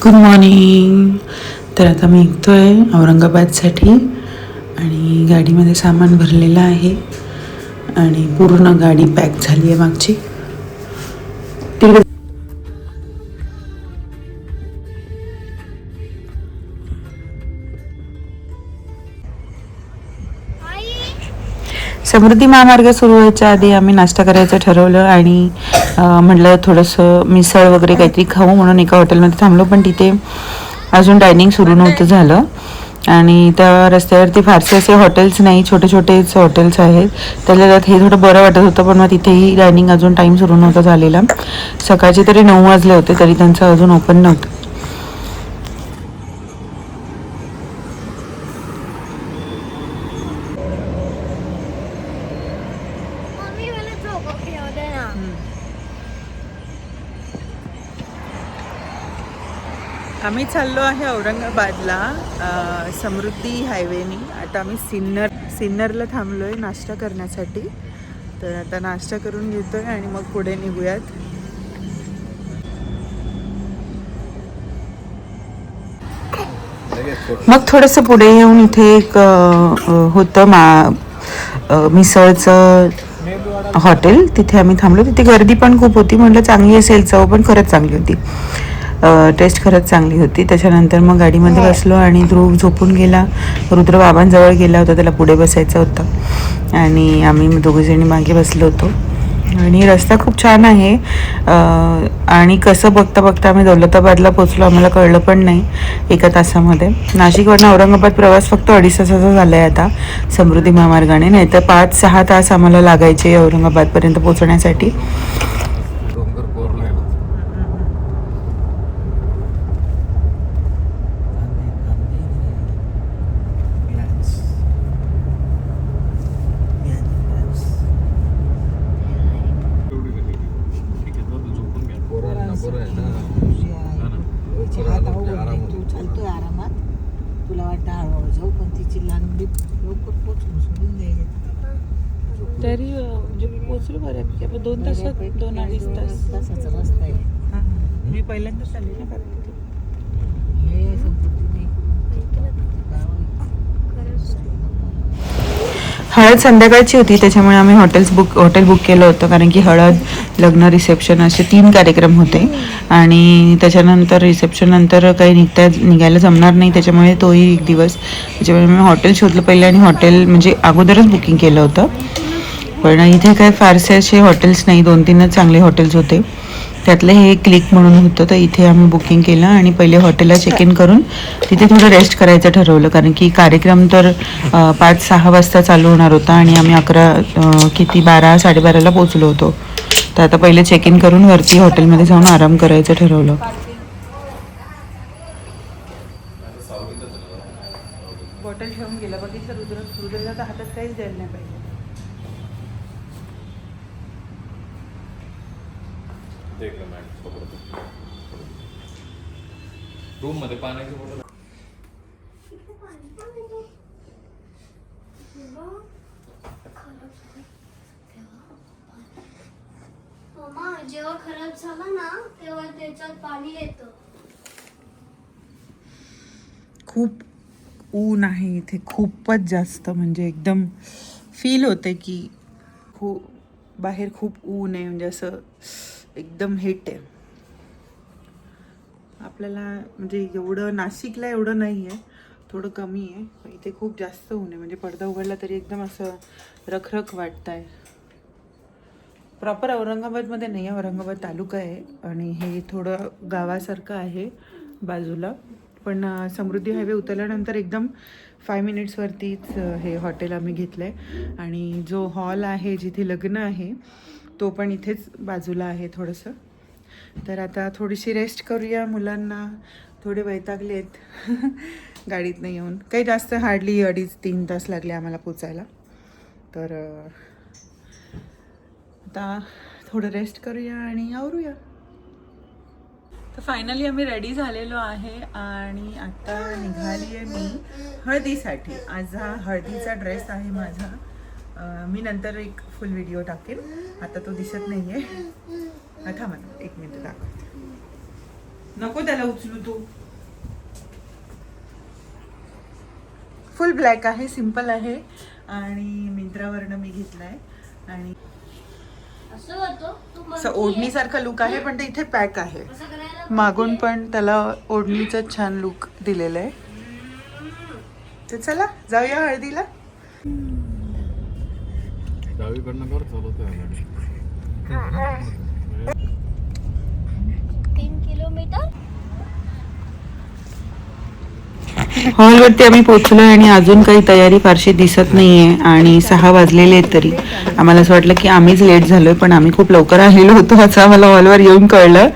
Good morning. तर आता मी निघतोय औरंगाबादसाठी आणि गाडीमध्ये सामान भरलेलं आहे आणि पूर्ण गाडी पॅक झाली आहे मागची. तिकडे समृद्धी महामार्ग सुरू व्हायच्या आधी आम्ही नाश्ता करायचं ठरवलं आणि म्हटलं थोडंसं मिसळ वगैरे काहीतरी खाऊ म्हणून एका हॉटेलमध्ये थांबलो, पण तिथे अजून डायनिंग सुरू नव्हतं झालं आणि त्या रस्त्यावरती फारसे असे हॉटेल्स नाही, छोटे छोटेच हॉटेल्स आहेत. त्यातल्या त्यात हे थोडं बरं वाटत होतं, पण मग तिथेही डायनिंग अजून टाईम सुरू नव्हता झालेला. सकाळचे तरी 9 वाजले होते तरी त्यांचं अजून ओपन नव्हतं. आम्ही चाललो आहे औरंगाबादला समृद्धी हायवेनी. आता आम्ही सिन्नरला थांबलो आहे नाश्ता करण्यासाठी. तर आता नाश्ता करून घेतो आहे आणि मग पुढे निघूयात. मग थोडंसं पुढे येऊन इथे एक होतं मिसळचं हॉटेल, तिथे आम्ही थांबलो. तिथे गर्दी पण खूप होती. म्हटलं चांगली असेल चव, पण खरंच चांगली होती. टेस्ट खरंच चांगली होती. त्याच्यानंतर मग गाडीमध्ये बसलो आणि ध्रुव झोपून गेला. रुद्र बाबांजवळ गेला होता, त्याला पुढे बसायचं होतं आणि आम्ही दोघीजणी मागे बसलो होतो. आणि रस्ता खूप छान आहे आणि कसं बघता बघता आम्ही दौलताबादला पोचलो, आम्हाला कळलं पण नाही 1 तासामध्ये. नाशिकवरनं औरंगाबाद प्रवास फक्त 2.5 तासाचा झाला आहे आता समृद्धी महामार्गाने, नाही तर 5-6 तास आम्हाला लागायचे औरंगाबादपर्यंत पोचण्यासाठी. तरी म्हणजे पोचलो बऱ्यापैकी. आपण 2 तासात 2-2.5 तासाचा रस्ता आहे. हां, मी पहिल्यांदाच आले ना कारण हळद संध्याकाळची होती, त्याच्यामुळे आम्ही हॉटेल बुक केलं होतं, कारण की हळद, लग्न, रिसेप्शन असे 3 कार्यक्रम होते आणि त्याच्यानंतर रिसेप्शन नंतर काही निघायला जमणार नाही, त्याच्यामुळे तोही एक दिवस. त्याच्यामुळे मी हॉटेल शोधलं पहिले आणि हॉटेल म्हणजे अगोदरच बुकिंग केलं होतं. पण इथे काय फारसे असे हॉटेल्स नाही, 2-3च चांगले हॉटेल्स होते. त्यातलं हे क्लिक म्हणून होतं, तर इथे आम्ही बुकिंग केलं आणि पहिले हॉटेलला चेक इन करून तिथे थोडं रेस्ट करायचं ठरवलं, कारण की कार्यक्रम तर 5-6 वाजता चालू होणार होता आणि आम्ही 12-12:30ला पोचलो होतो. तर आता पहिले चेक इन करून वरती हॉटेलमध्ये जाऊन आराम करायचं ठरवलं. बॉटल ठेवून गेला, बघितलं रुद्रला तर हातात काहीच द्यायला नाही पाहिजे. रूम मध्ये पाण्याची बॉटल जेव्हा खराब झाला ना तेव्हा त्याच्यात पाणी येतं. खूप ऊन आहे इथे, खूपच जास्त, म्हणजे एकदम फील होते की बाहेर खूप ऊन आहे, म्हणजे असं एकदम हिट आहे. आपल्याला म्हणजे एवढं नाशिकला एवढं नाही आहे, थोडं कमी आहे, पण इथे खूप जास्त ऊन आहे. म्हणजे पडदा उघडला तरी एकदम असं रखरख वाटत आहे. प्रॉपर औरंगाबादमध्ये नाही आहे, औरंगाबाद तालुका आहे आणि हे थोडं गावासारखं आहे बाजूला. पण समृद्धी हायवे उतरल्यानंतर एकदम 5 मिनिट्सवरतीच हे हॉटेल आम्ही घेतलं आहे आणि जो हॉल आहे जिथे लग्न आहे तो पण इथेच बाजूला आहे थोडंसं. तर आता थोडीशी रेस्ट करूया. मुलांना थोडे वैतागलेत गाडीतनं येऊन. काही जास्त हार्डली 2.5-3 तास लागले आम्हाला पोचायला. तर आता थोडं रेस्ट करूया आणि आवरूया. तर फायनली आम्ही रेडी झालेलो आहे आणि आता निघाली आहे मी हळदीसाठी. आज हा हळदीचा ड्रेस आहे माझा. मी नंतर एक फुल व्हिडिओ टाकेन, आता तो दिसत नाही आहे. थांबा 1 मिनिट दाखवते. नको त्याला उचलू तू. फुल ब्लॅक आहे, सिंपल आहे आणि मिंत्रावरनं मी घेतलाय. आणि असं होतं तू असं ओढणीसारखा लुक आहे, पण ते इथे पॅक आहे. असं करायला मागून पण त्याला ओढणीचं छान लुक दिलेलं आहे. तर चला जाऊया हळदीला. डावीकडनं कर चालवते 3 किलोमीटर. हॉलवरती आम्ही पोहोचलो आणि अजून काही तयारी फारशी दिसत नाहीये आणि 6 वाजलेले आहेत. तरी आम्हाला असं वाटलं की आम्हीच लेट झालोय, पण आम्ही खूप लवकर आलेलो होतो असं आम्हाला हॉलवर येऊन कळलं.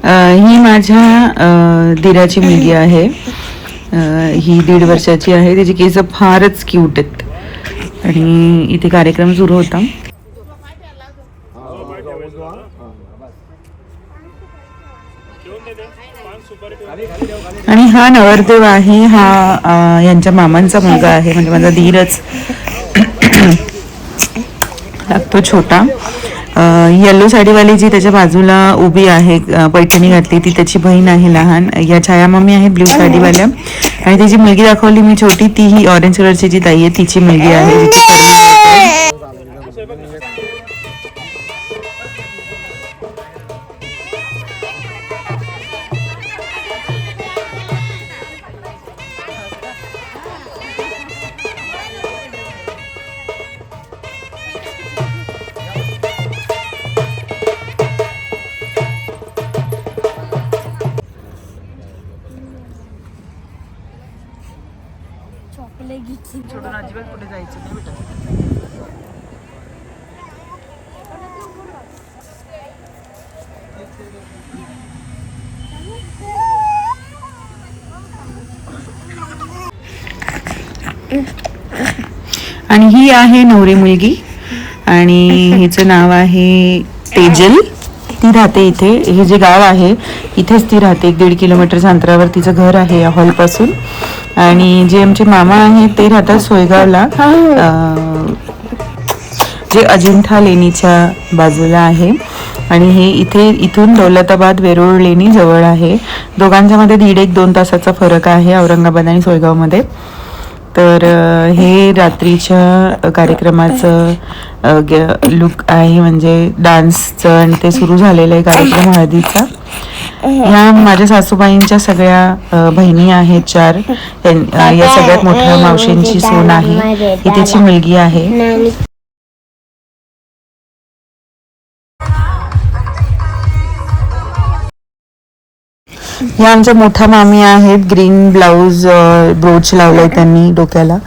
ही माझ्या दिराची मुलगी आहे. ही 1.5 वर्षाची आहे. त्याची केस फारच क्यूट आहेत आणि इथे कार्यक्रम सुरू होता. आणि हा नवरदेव आहे, हा यांच्या मामांचा मुलगा आहे, म्हणजे माझा धीरच लागतो छोटा. येलो साडीवाली जी त्याच्या बाजूला उभी आहे, पैठणी घातली, ती त्याची बहीण आहे लहान. या छाया मम्मी आहे ब्ल्यू साडीवाल्या. आणि तिची मुलगी दाखवली मी छोटी, ती ही ऑरेंज कलरची जी ताई आहे तिची मुलगी आहे. चॉकलेट घेतली. सोडून अजिबात कुठे जायचं नाही बेटा. आणि ही आहे नवरी मुलगी आणि हिचं नाव आहे तेजल. ती राहते इथे, हे जे गाव आहे इथेच ती राहते. 1.5 किलोमीटरच्या अंतरावर तिचं घर आहे या हॉलपासून. आणि जे आमचे मामा आहेत ते राहतात सोयगावला, जे अजिंठा लेणीच्या बाजूला आहे. आणि हे इथून दौलताबाद वेरूळ लेणी जवळ आहे. दोघांच्या मध्ये 1.5-2 तासाचा फरक आहे औरंगाबाद आणि सोयगावमध्ये. तर हे रात्रीच्या कार्यक्रमाचं लुक आहे, म्हणजे डान्सचं, आणि ते सुरू झालेलं आहे कार्यक्रम हळदीचा. ह्या माझ्या सासूबाईंच्या सगळ्या बहिणी आहेत 4. या सगळ्यात मोठ्या मावशींची सून आहे, ही तिची मुलगी आहे. ह्या आमच्या मोठ्या मामी आहेत. ग्रीन ब्लाऊज ब्रोच लावलाय त्यांनी डोक्याला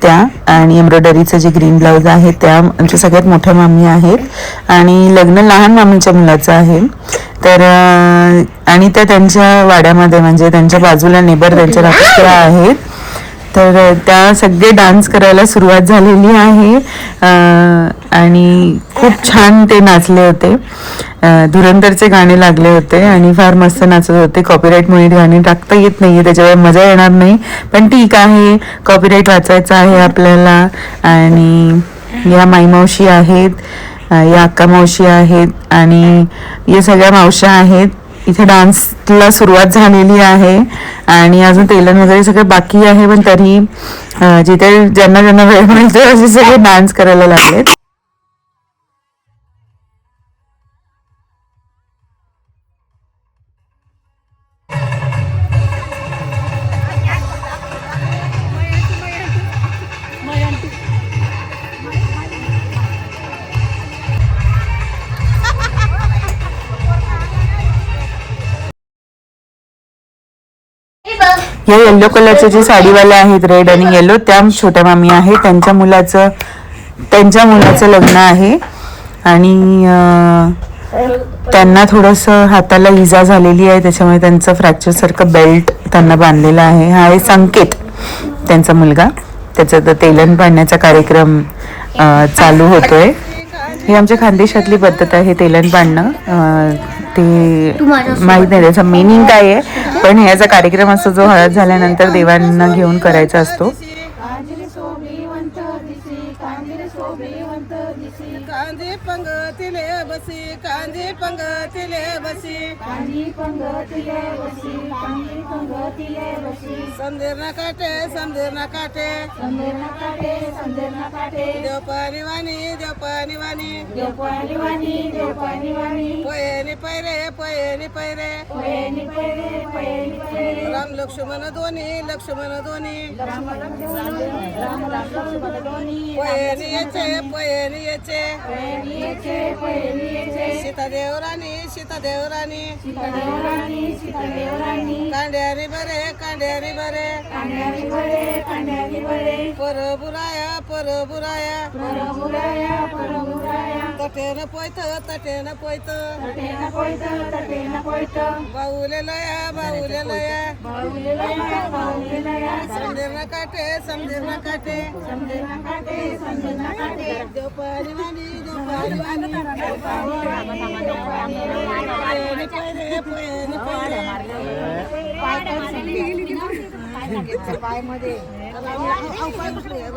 त्या, आणि एम्ब्रॉयडरीचं जे ग्रीन ब्लाऊज आहे त्या आमच्या सगळ्यात मोठ्या मामी आहेत. आणि लग्न लहान मामीच्या मुलाचं आहे. तर आणि त्या त्यांच्या वाड्यामध्ये, म्हणजे त्यांच्या बाजूला नेबर त्यांच्या राखीच्या आहेत. तर त्या सगळे डान्स करायला सुरुवात झालेली आहे आणि खूप छान ते नाचले होते. धुरंधरचे गाणे लागले होते आणि फार मस्त नाचत होते. कॉपीराईटमुळे गाणी टाकता येत नाहीये, त्याच्यावर मजा येणार नाही, पण ठीक आहे, कॉपीराईट वाचायचं आहे आपल्याला. आणि या माईमावशी आहेत, या अक्का मावशी आहेत आणि या सगळ्या मावश्या आहेत. इथे डान्सला सुरुवात झालेली आहे आणि अजून तेलन वगैरे सगळं बाकी आहे, पण तरी जिथे ज्यांना ज्यांना वेळ मिळतो असे सगळे डान्स करायला लागलेत. या येल्लो कलरचे जे साडीवाले आहेत, रेड आणि येलो, त्या छोट्या मामी आहेत. त्यांच्या मुलाचं लग्न आहे आणि त्यांना थोडंसं हाताला इजा झालेली आहे, त्याच्यामुळे त्यांचं फ्रॅक्चर सारखं बेल्ट त्यांना बांधलेला आहे. हा आहे संकेत, त्यांचा मुलगा. त्याचा तर तेलन पाडण्याचा कार्यक्रम चालू होतोय. ही आमच्या खानदेशातली पद्धत आहे तेलन पाडणं. ते माहीत नाही त्याचं मिनिंग काय आहे, पण ह्याचा कार्यक्रम असतो जो हळद झाल्यानंतर देवांना घेऊन करायचा असतो. कांदे पंगतीले बसी कांदे पंगतीले बसी कांजी पंगतीले बसी कांजी पंगतीले बसी समदेर ना काटे समदेर ना काटे संदेर ना काटे संदेर ना काटे देव पाणी वाणी देव पाणी वाणी देव पाणी वाणी देव पाणी वाणी पयनी पैरे पयनी पैरे पयनी पैरे पयनी पैरे राम लक्ष्मण दोन्ही लक्ष्मण दोन्ही राम लक्ष्मण दोन्ही पयनी याचे पयनी याचे पयनी येचे पयनी येचे सीता देवराणी सीता देवराणी सीता देवराणी सीता देवराणी कांड्यारी बरे कांड्यारी बरे कांड्यारी बरे कांड्यारी बरे परबुराया परबुराया परमुराया परमुराया तटेन पोयत तटेन पोयत तटेन पोयत तटेन पोयत बाहुले लया बाहुले लया बाहुलेलया बाहुलेलया समदेर ना काटे समदेर ना काटे संदेर ना काटे संदेर ना काटे देव पाणी वाणी देव पाणी वाणी पयनी पैरे पयनी पैरे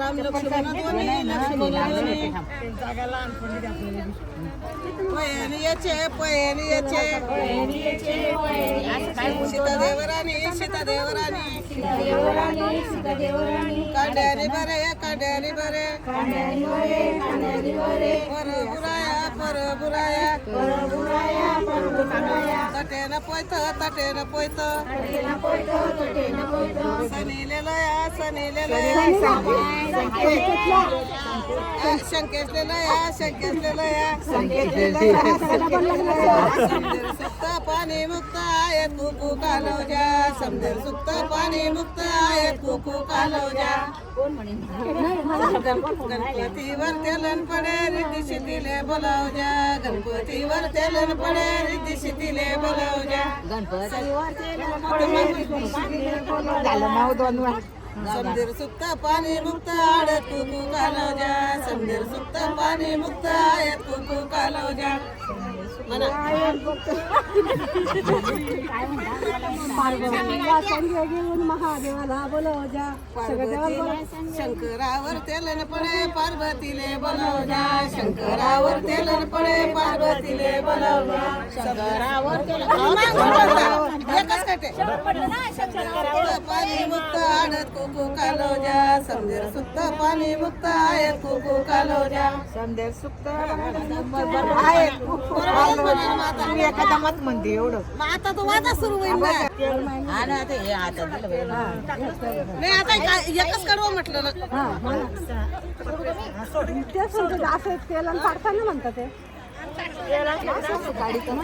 राम लक्ष्मण दोन्ही लक्ष्मण दोन्ही पयनी याचे पयनी याचे पयनी येचे पयनी येचे सीता देवराणी सीता देवराणी सीता देवराणी सीता देवराणी कांड्यानी बरे कांड्यानी बरे कांड्यारी बरे कांड्यारी बरे परबुराया परबुराया परमुराया परमुराया तटेन पोयत तटेन पोयत तटेन पोयत तटेन पोयत सनीले लया सनीले लया शंकेशले लया शंकेशले लया समदेर सुक्त पाणी मुक्त आहे कुकू कालवजा समदेर सुक्त पाणी मुक्त आहे कुकू कालवजा गणपतीवर तेलन पडे रिद्धी शितीले बोलावजा गणपतीवर तेलन पडे रिद्धी शितीले बोलावजा समदेर सुक्त पाणी मुक्त आडत कुकू कालवजा समदेर सुक्त पाणी मुक्त आयत कुकू कालवजा म्हणा महादेवाला बोलवजा शंकरावर तेलन पडे पार्वतीले बोलावजा शंकरावर तेलन पडे पार्वतीले बोलावजा शंकरावर एकच काटे पाणी मुक्त आडत कुकू कालवजा समदेर सुक्त पाणी मुक्त आयत कुकू कालवजा संदेर सुक्त एखादा मत म्हणते एवढं मग आता तो वाजा सुरू होईल ना नाही आता एकच कडवं म्हटलं ना असं तेलन काढताना म्हणतात ते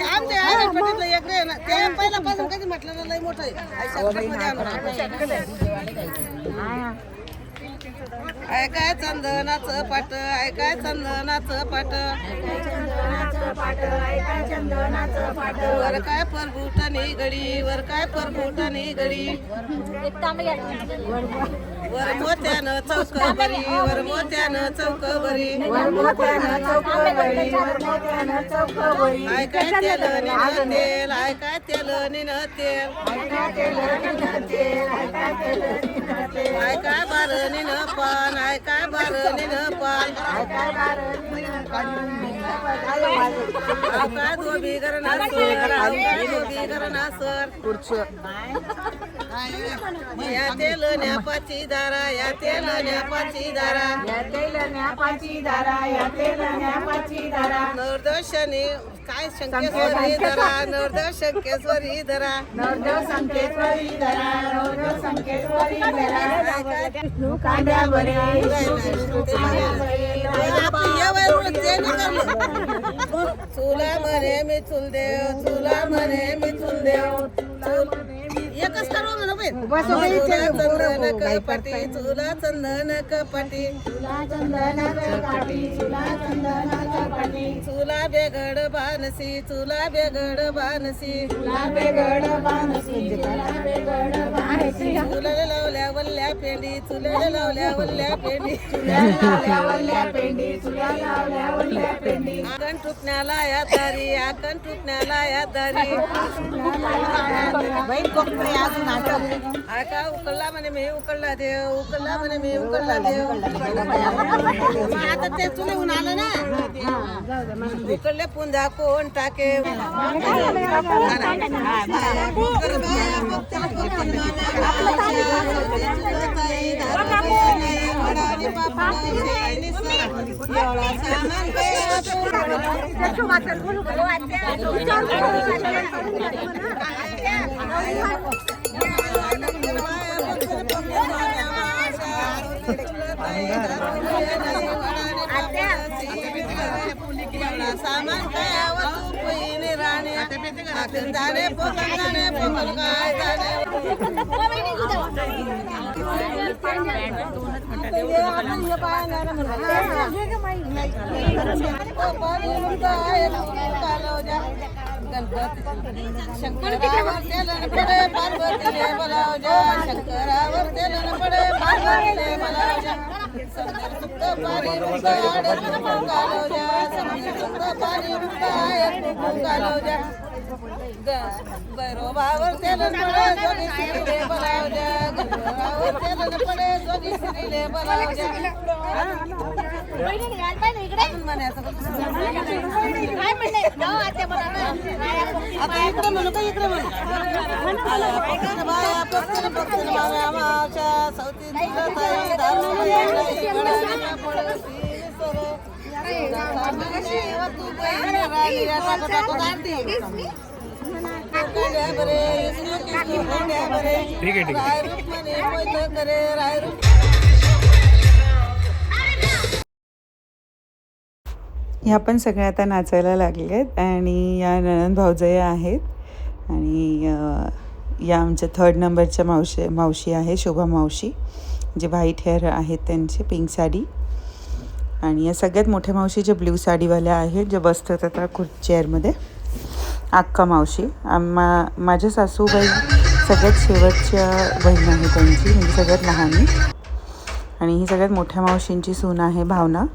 आमच्या आईपट्टीतलं एक रे ना ते पहिल्यापासून कधी म्हटलं ना लय मोठं आहे ऐकाय चंदनाचं पाट ऐकाय चंदनाचं पाट वर काय परभूटानी गडी वर काय परभूटानी गडी वर मोत्यानं चौक बरी वर मोत्यानं चौक बरी ऐकाय तेल निन तेल ऐकाय तेल निन तेल ऐकाय बार निन पान ऐकाय बार निन पान काय धोबी करणा सर धोबी करणा सर या तेल न्यापाची दारा या तेल न्यापाची दारा नवरदर्शनी काय शंकेश्वरी धरा नवरदेव शंकेश्वरी धरा कांद्या बरे चुला म्हणे मी चुल देव चुला म्हणे मी चुल देव एकच करू म्हणा चुला चंदन कपाटी चुला चंदन कपाटी चुला बेगड बानसी चुला बेगड बानसी चुला लावल्या वल्ल्या लावल्या पेंडी चुल्या लावल्या वल्ल्या पेंडी चुल्या लावल्या वल्ल्या पेंडी चुल्या लावल्या वल्ल्या पेंडी आकण टुकण्याला या दारी आकण टुकण्याला या दारी बाई कोकणे अजून आका उकळला म्हणे मी उकळला देव उकळला म्हणे मी उकळला देव आता ते चुलीहून आलं ना उकळले पुंजा कोण टाके सामान काय जाणे पोकळ जाणे पोकळ काय जाणे शंकरावर तेलन पडे पार्वतीले बोलावजा शंकरावर तेलन पडे पार्वतीले बोलावजा समजर सुक्त पारी मुक्त आडे गालोजा समजर सुक्त पारी मुक्त आडे गालोजा गरोबावर तेलन पडे जोगी श्रीले बोलावजा गरोबावर तेलन पडे जोगी श्रीले बोलावजा आता इकडे म्हणू का इकडे म्हणू बाया पक्षन पक्षन बाया मावच्या सौती ताई दारू ठीक आहे ह्या पण सगळ्या आता नाचायला लागल्या आहेत आणि या नणंद भाऊजया आहेत आणि या आमच्या 3rd नंबरच्या मावशी आहे शोभा मावशी जे व्हाईट हेअर आहेत त्यांचे पिंक साडी आणि या सगळ्यात मोठ्या मावशी ज्या ब्ल्यू साडीवाल्या आहेत ज्या बसतात आता चेअरमध्ये अक्का मावशी माझ्या सासूबाई सगळ्यात शेवटच्या बहीण आहे त्यांची म्हणजे सगळ्यात लहान आणि ही सगळ्यात मोठ्या मावशींची सून आहे भावना.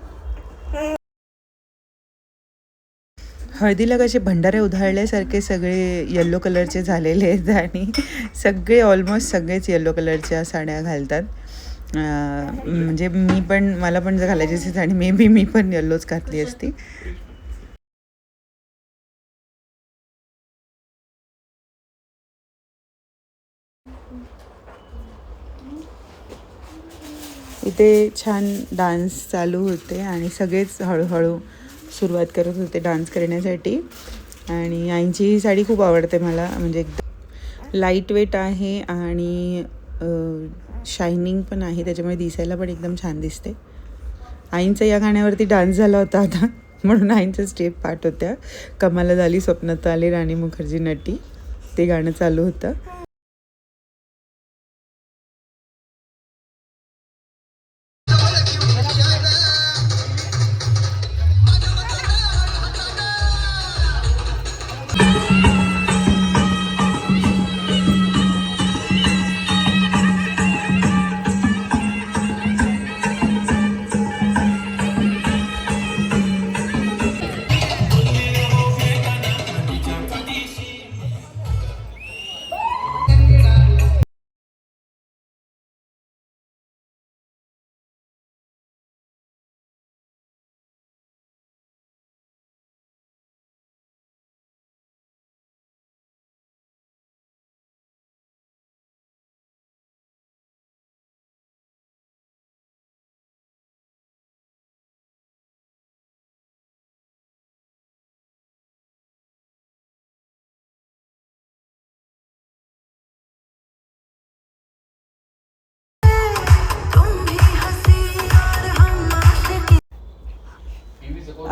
हळदीला कसे भंडारे उधळल्यासारखे सगळे येल्लो कलरचे झालेले आहेत आणि सगळे ऑलमोस्ट सगळेच येल्लो कलरच्या साड्या घालतात. म्हणजे मला पण जर घालायची असती साडी मी पण येल्लोच घातली असती. इथे छान डान्स चालू होते आणि सगळेच हळूहळू सुरुवात करत होते डान्स करण्यासाठी आणि आईची ही साडी खूप आवडते मला म्हणजे एकदम लाईट वेट आहे आणि शायनिंग पण आहे त्याच्यामुळे दिसायला पण एकदम छान दिसते. आईंचा या गाण्यावरती डान्स झाला होता आता म्हणून आईंच्या स्टेप पाठ होत्या. कमाला झाली स्वप्नात आली राणी मुखर्जी नटी ते गाणं चालू होतं.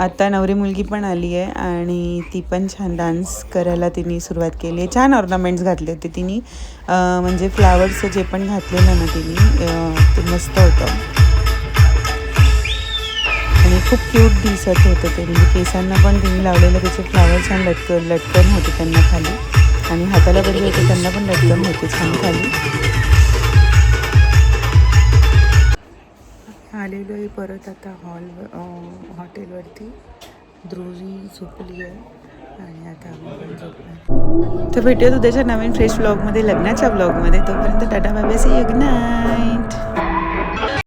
आता नवरी मुलगी पण आली आहे आणि ती पण छान डान्स करायला तिने सुरुवात केली आहे. छान ऑर्नामेंट्स घातले होते तिने म्हणजे फ्लावर्सचं जे पण घातलेलं ना तिने ते मस्त होतं आणि खूप क्यूट दिसत होतं ते. म्हणजे केसांना पण तिने लावलेलं त्याचे फ्लावर छान लटकन होते त्यांना खाली आणि हाताला बरी होते त्यांना पण लटकन होते छान खाली. परत आता हॉटेलवरती. ध्रुवी झोपली आहे आणि आता आम्ही पण झोपणार. तर भेटूयात उद्याच्या नवीन फ्रेश व्लॉगमध्ये, लग्नाच्या व्लॉगमध्ये. तोपर्यंत tata bye bye, see you, good night.